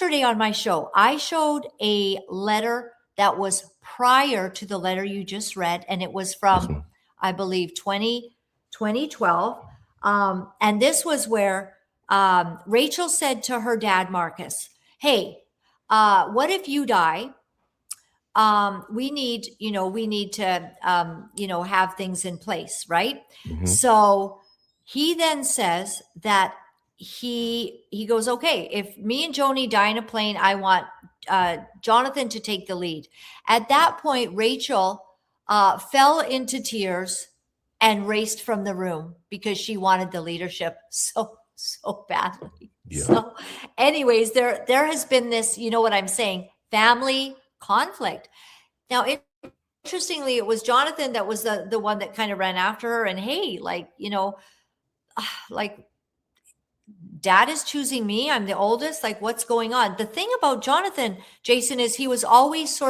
yesterday on my show, I showed a letter that was prior to the letter you just read, and it was Yes, from, ma'am. I believe, 2012. And this was where Rachel said to her dad, Marcus, hey, what if you die? We need to, have things in place, right? Mm-hmm. So he then says that he goes, okay, if me and Joni die in a plane, I want Jonathan to take the lead. At that point, Rachel fell into tears and raced from the room because she wanted the leadership so badly. Yeah. So, anyways, there has been this, you know what I'm saying, family conflict. Now, interestingly, it was Jonathan that was the one that kind of ran after her, and hey, like dad is choosing me. I'm the oldest. Like, what's going on? The thing about Jonathan, Jason, is he was always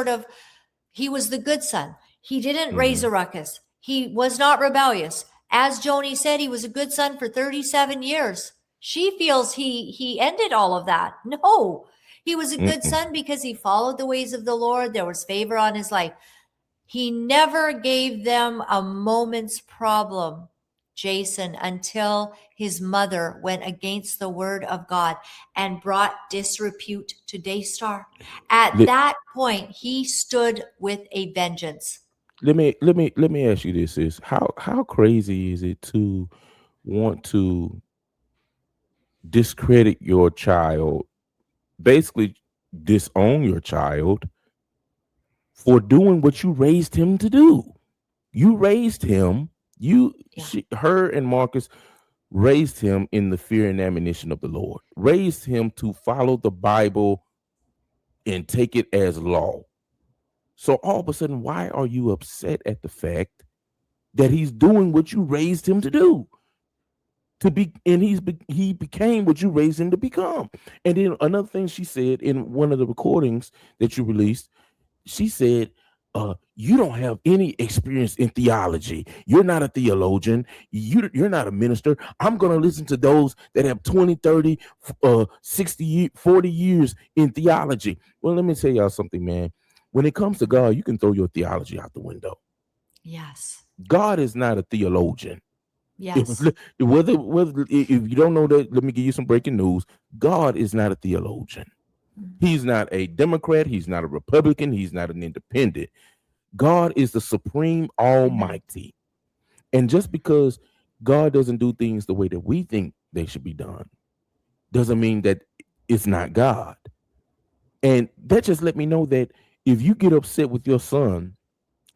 he was the good son. He didn't raise Mm-hmm. a ruckus. He was not rebellious. As Joni said, he was a good son for 37 years. She feels he ended all of that. No, he was a good Mm-mm. son because he followed the ways of the Lord. There was favor on his life. He never gave them a moment's problem, Jason, until his mother went against the word of God and brought disrepute to Daystar. At Let, that point, he stood with a vengeance. let me ask you this: is how crazy is it to want to discredit your child, basically disown your child for doing what you raised him to do? You raised him. Yeah. Her, and Marcus raised him in the fear and admonition of the Lord. Raised him to follow the Bible and take it as law. So all of a sudden, why are you upset at the fact that he's doing what you raised him to do? He became what you raised him to become. And then another thing she said in one of the recordings that you released, she said, you don't have any experience in theology. You're not a theologian. You're not a minister. I'm going to listen to those that have 20, 30, 60, 40 years in theology. Well, let me tell y'all something, man. When it comes to God, you can throw your theology out the window. Yes. God is not a theologian. Yes. Whether if you don't know that, let me give you some breaking news. God is not a theologian. He's not a Democrat. He's not a Republican. He's not an independent. God is the supreme Amen. almighty. And just because God doesn't do things the way that we think they should be done, doesn't mean that it's not God. And that just let me know that if you get upset with your son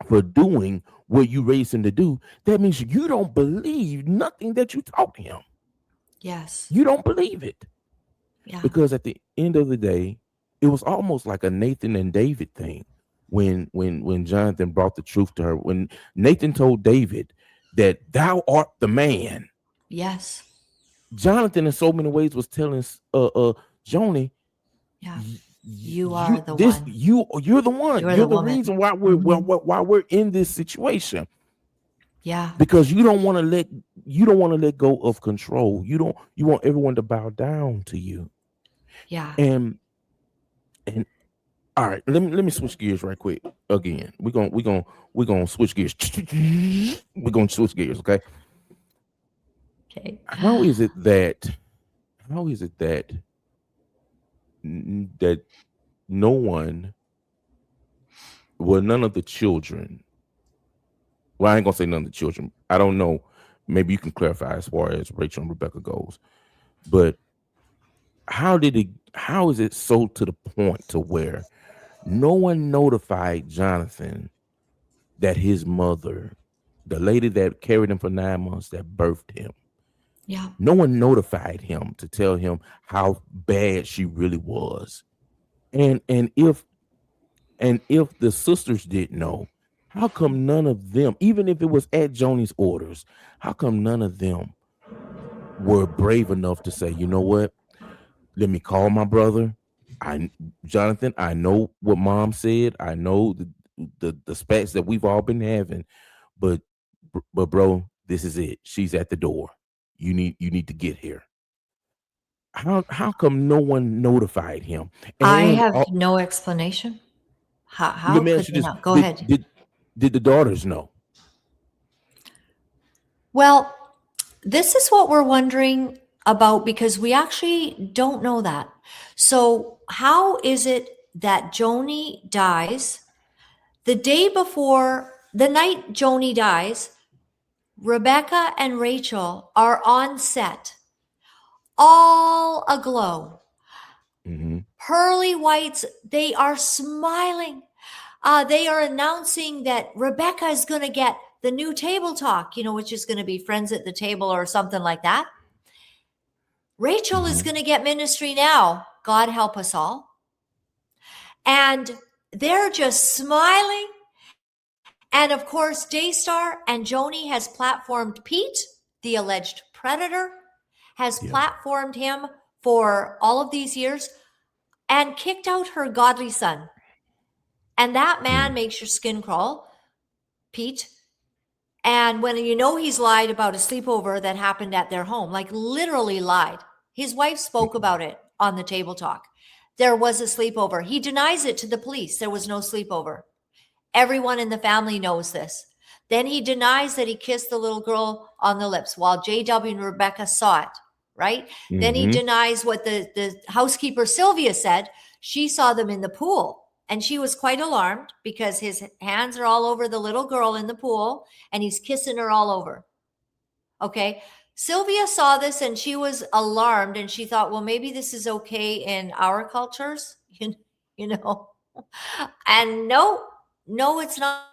for doing what you raised him to do, that means you don't believe nothing that you taught him. Yes. You don't believe it. Yeah. Because at the end of the day, it was almost like a Nathan and David thing when Jonathan brought the truth to her. When Nathan told David that thou art the man, Yes. Jonathan in so many ways was telling Joni, Yeah. You you are the this one. you're the one. You're You're the the woman. reason why we're in this situation. Yeah. Because you don't want to let go of control. You want everyone to bow down to you. Yeah. And all right, let me switch gears right quick. Again, we're gonna switch gears. We're gonna switch gears, okay? Okay. How is it that how is it that that no one, well, none of the children, well, I ain't gonna say none of the children. I don't know. Maybe you can clarify as far as Rachel and Rebecca goes. But how is it so to the point to where no one notified Jonathan that his mother, the lady that carried him for 9 months, that birthed him, Yeah. no one notified him to tell him how bad she really was? And if the sisters didn't know, how come none of them, even if it was at Joni's orders, how come none of them were brave enough to say, you know what, let me call my brother. I Jonathan, I know what mom said. I know the spats that we've all been having, but bro, this is it. She's at the door. You need to get here. How come no one notified him? I And have no explanation. How let me could ask you they this: not? Go ahead. did the daughters know? Well, this is what we're wondering about because we actually don't know that. So, how is it that Joni dies the day before, the night Joni dies? Rebecca and Rachel are on set, all aglow, Mm-hmm. pearly whites. They are smiling. They are announcing that Rebecca is going to get the new table talk, which is going to be friends at the table or something like that. Rachel is Mm-hmm. going to get ministry now. God help us all. And they're just smiling. And of course, Daystar and Joni has platformed Pete, the alleged predator, has Yeah. platformed him for all of these years and kicked out her godly son. And that man makes your skin crawl, Pete. And when he's lied about a sleepover that happened at their home, like literally lied. His wife spoke about it on the table talk. There was a sleepover. He denies it to the police. There was no sleepover. Everyone in the family knows this. Then he denies that he kissed the little girl on the lips while JW and Rebecca saw it, right? Then he Mm-hmm. denies what the housekeeper Sylvia said. She saw them in the pool. And she was quite alarmed because his hands are all over the little girl in the pool and he's kissing her all over. Okay. Sylvia saw this and she was alarmed and she thought, well, maybe this is okay in our cultures, you know. And no, it's not.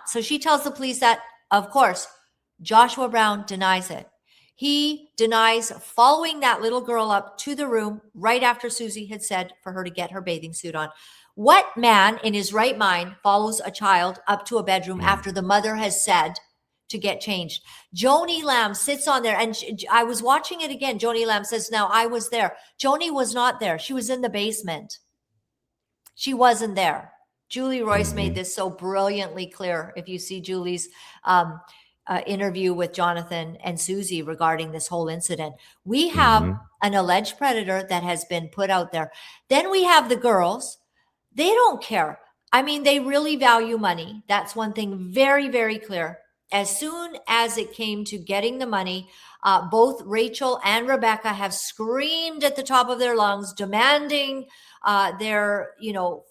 So she tells the police that, of course, Joshua Brown denies it. He denies following that little girl up to the room right after Susie had said for her to get her bathing suit on. What man in his right mind follows a child up to a bedroom after the mother has said to get changed? Joni Lamb sits on there, and I was watching it again. Joni Lamb says, now I was there. Joni was not there. She was in the basement. She wasn't there. Julie Royce made this so brilliantly clear. If you see Julie's interview with Jonathan and Susie regarding this whole incident, we have an alleged predator that has been put out there. Then we have the girls. They don't care. I mean, they really value money. That's one thing very, very clear. As soon as it came to getting the money, both Rachel and Rebecca have screamed at the top of their lungs, demanding their,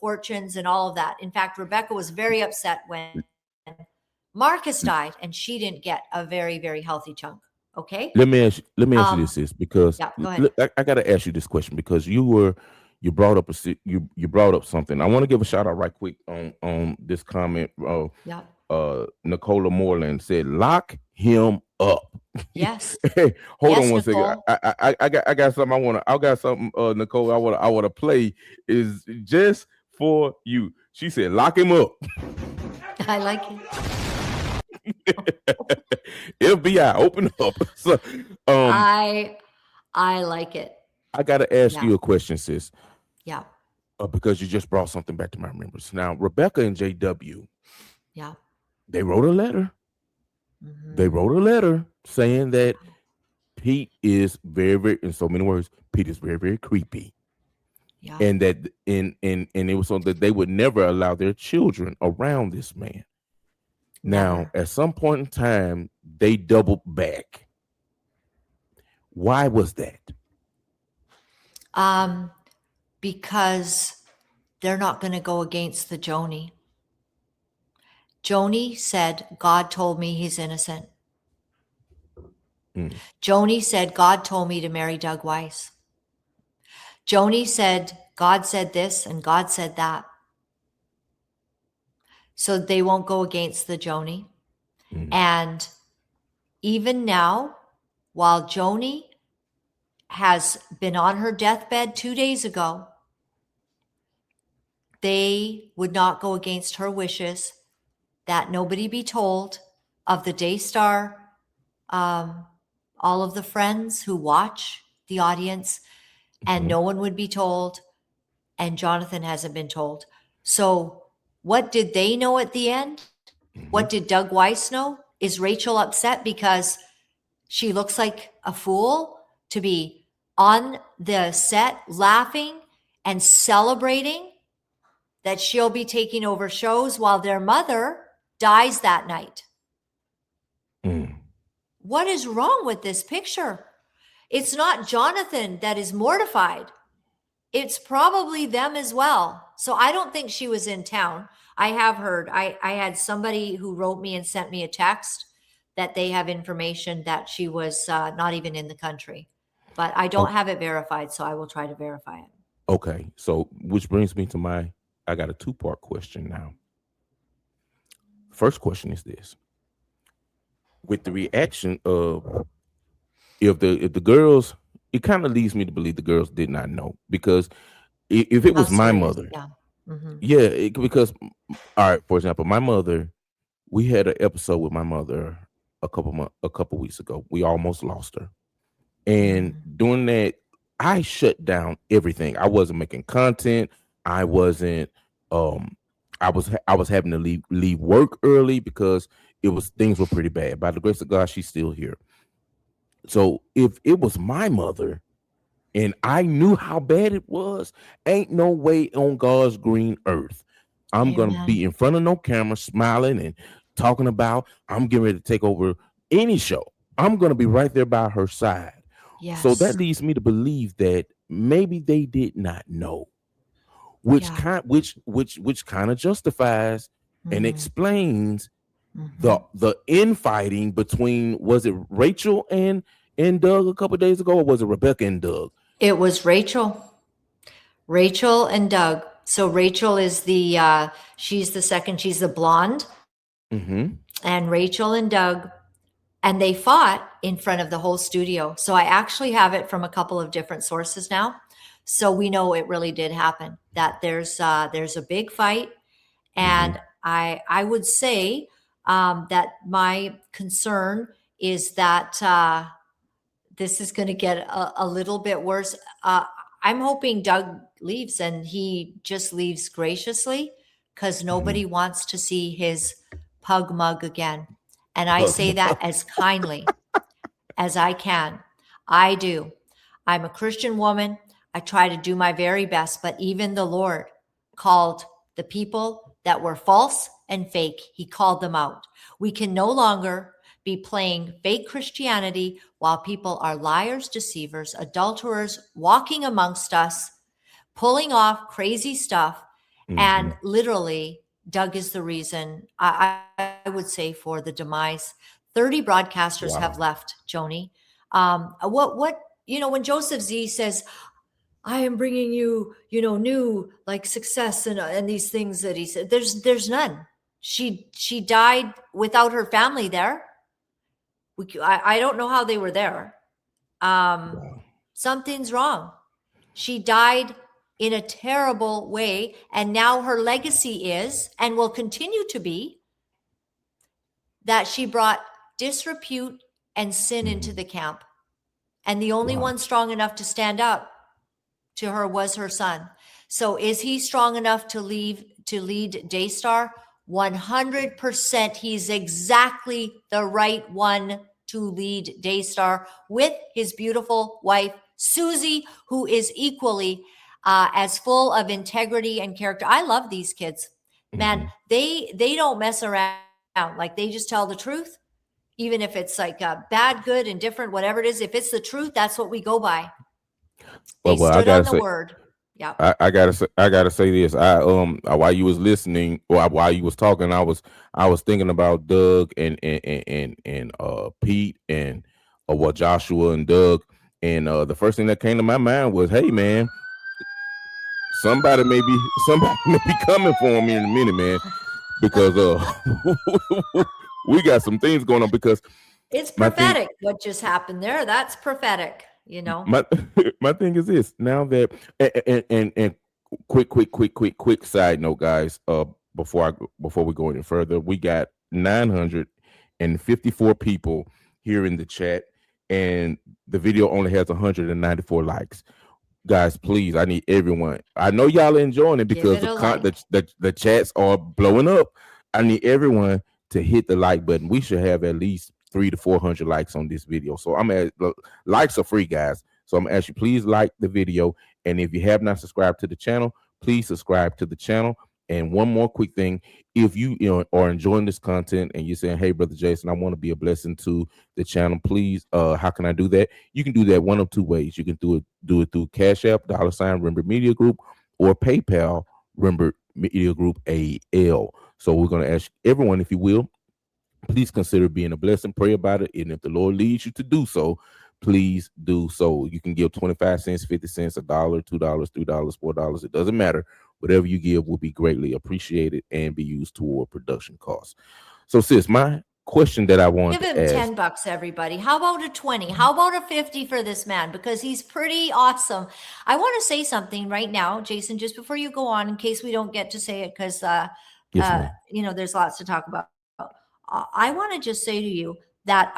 fortunes and all of that. In fact, Rebecca was very upset when Marcus died and she didn't get a very, very healthy chunk. Okay. Let me ask you this, sis, because Yeah, go ahead. I got to ask you this question because you brought up you brought up something. I want to give a shout out right quick on this comment. Yeah. Nicola Moreland said, "Lock him up." Yes. Hey, hold Yes, on one second. Nicole. I got something I got something, Nicole, I want to play is just for you. She said, "Lock him up." I like it. FBI, open up. So, I like it. I got to ask you a question, sis. Yeah. Because you just brought something back to my remembrance. Now, Rebecca and JW, Yeah. they wrote a letter. They wrote a letter saying that Pete is very, very, in so many words, Pete is very, very creepy. Yeah. And that and it was so that they would never allow their children around this man. Now, Never. at some point in time, they doubled back. Why was that? Because they're not going to go against the Joni. Joni said, God told me he's innocent. Joni said, God told me to marry Doug Weiss. Joni said, God said this and God said that. So they won't go against the Joni. And even now, while Joni has been on her deathbed 2 days ago, they would not go against her wishes that nobody be told of the Daystar, all of the friends who watch the audience, and no one would be told, and Jonathan hasn't been told. So what did they know at the end? What did Doug Weiss know? Is Rachel upset because she looks like a fool to be on the set laughing and celebrating that she'll be taking over shows while their mother dies that night. What is wrong with this picture? It's not Jonathan that is mortified. It's probably them as well. So I don't think she was in town. I have heard, I had somebody who wrote me and sent me a text that they have information that she was not even in the country. But I don't have it verified, so I will try to verify it. Okay, so which brings me to I got a two-part question now. First question is this. With the reaction of if the girls, it kind of leads me to believe the girls did not know, because if it was my mother, because all right, for example, my mother, we had an episode with my mother a couple weeks ago. We almost lost her, and during that, I shut down everything. I wasn't making content. I wasn't. I was having to leave work early because things were pretty bad. By the grace of God, she's still here. So if it was my mother and I knew how bad it was, ain't no way on God's green earth I'm going to be in front of no camera smiling and talking about I'm getting ready to take over any show. I'm going to be right there by her side. Yes. So that leads me to believe that maybe they did not know, which kind of justifies and explains the infighting between, was it Rachel and Doug a couple of days ago, or was it Rebecca and Doug? It was Rachel and Doug. So Rachel is she's the second, she's the blonde, and Rachel and Doug, and they fought in front of the whole studio. So I actually have it from a couple of different sources now. So we know it really did happen, that there's a big fight. And I would say that my concern is that this is going to get a little bit worse. I'm hoping Doug leaves and he just leaves graciously, because nobody wants to see his pug mug again. And I say that as kindly as I can. I do. I'm a Christian woman. I try to do my very best, but even the Lord called the people that were false and fake. He called them out. We can no longer be playing fake Christianity while people are liars, deceivers, adulterers, walking amongst us, pulling off crazy stuff. And literally, Doug is the reason, I would say, for the demise. 30 broadcasters have left, Joni. When Joseph Z says, I am bringing you, new like success and these things that he said, there's none. She died without her family there. I don't know how they were there. Something's wrong. She died in a terrible way, and now her legacy is, and will continue to be, that she brought disrepute and sin into the camp. And the only one strong enough to stand up to her was her son. So is he strong enough to lead Daystar? 100%. He's exactly the right one to lead Daystar, with his beautiful wife, Susie, who is equally as full of integrity and character. I love these kids, man. They don't mess around. Like, they just tell the truth, even if it's like bad, good, indifferent, whatever it is. If it's the truth, that's what we go by. They stood on the word. Yeah. I gotta say this. While you was listening, or while you was talking, I was thinking about Doug and Pete and Joshua and Doug, and the first thing that came to my mind was, hey man, somebody may be coming for him in a minute, man, because we got some things going on, because it's prophetic. What just happened there? That's prophetic. My thing is this. Now that and quick side note, guys. Before we go any further, we got 954 people here in the chat, and the video only has 194 likes. Guys, please, I need everyone. I know y'all are enjoying it because the chats are blowing up. I need everyone to hit the like button. We should have at least 300 to 400 likes on this video. So likes are free, guys. So I'm gonna ask you, please like the video, and if you have not subscribed to the channel, please subscribe to the channel. And one more quick thing, if you are enjoying this content and you're saying, hey, Brother Jason, I want to be a blessing to the channel, please, how can I do that? You can do that one of two ways. You can do it through Cash App, $ Remember Media Group, or PayPal, Remember Media Group AL. So we're going to ask everyone, if you will, please consider being a blessing, pray about it, and if the Lord leads you to do so, please do so. You can give 25 cents, 50 cents, $1, $2, $3, $4. It doesn't matter. Whatever you give will be greatly appreciated and be used toward production costs. So, sis, my question that I wanted Give to him ask, $10, everybody. How about a 20? How about a 50 for this man? Because he's pretty awesome. I want to say something right now, Jason, just before you go on, in case we don't get to say it, because yes, ma'am. there's lots to talk about. I want to just say to you that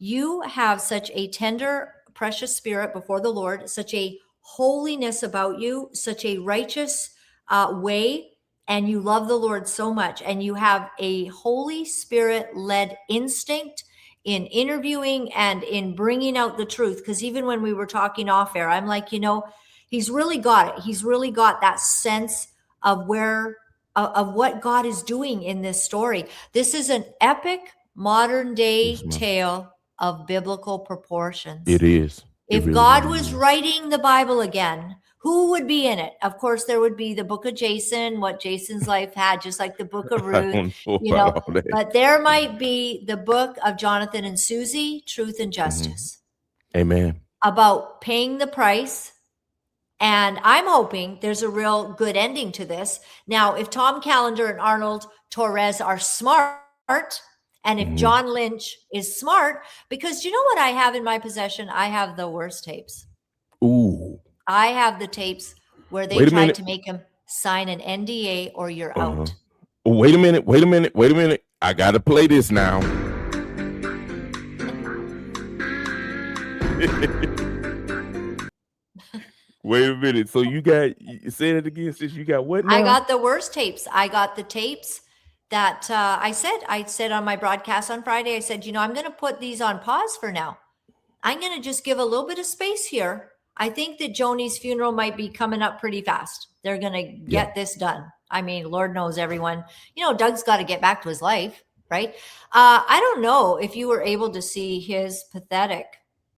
you have such a tender, precious spirit before the Lord, such a holiness about you, such a righteous way, and you love the Lord so much, and you have a Holy Spirit led instinct in interviewing and in bringing out the truth. Because even when we were talking off air, I'm like, he's really got it. He's really got that sense of what God is doing in this story. This is an epic modern day tale of biblical proportions. It is. If really God was writing the Bible again, who would be in it? Of course, there would be the book of Jason, what Jason's life had, just like the book of Ruth, but there might be the book of Jonathan and Susie, Truth and Justice. Amen. About paying the price. And I'm hoping there's a real good ending to this. Now, if Tom Callender and Arnold Torres are smart, and if John Lynch is smart, because you know what I have in my possession? I have the worst tapes. Ooh. I have the tapes where they tried to make him sign an NDA or you're out. Wait a minute. I got to play this now. Wait a minute. So you say it again, sis. You got what now? I got the worst tapes. I got the tapes that I said on my broadcast on Friday, I said, I'm going to put these on pause for now. I'm going to just give a little bit of space here. I think that Joni's funeral might be coming up pretty fast. They're going to get this done. I mean, Lord knows everyone, Doug's got to get back to his life, right? I don't know if you were able to see his pathetic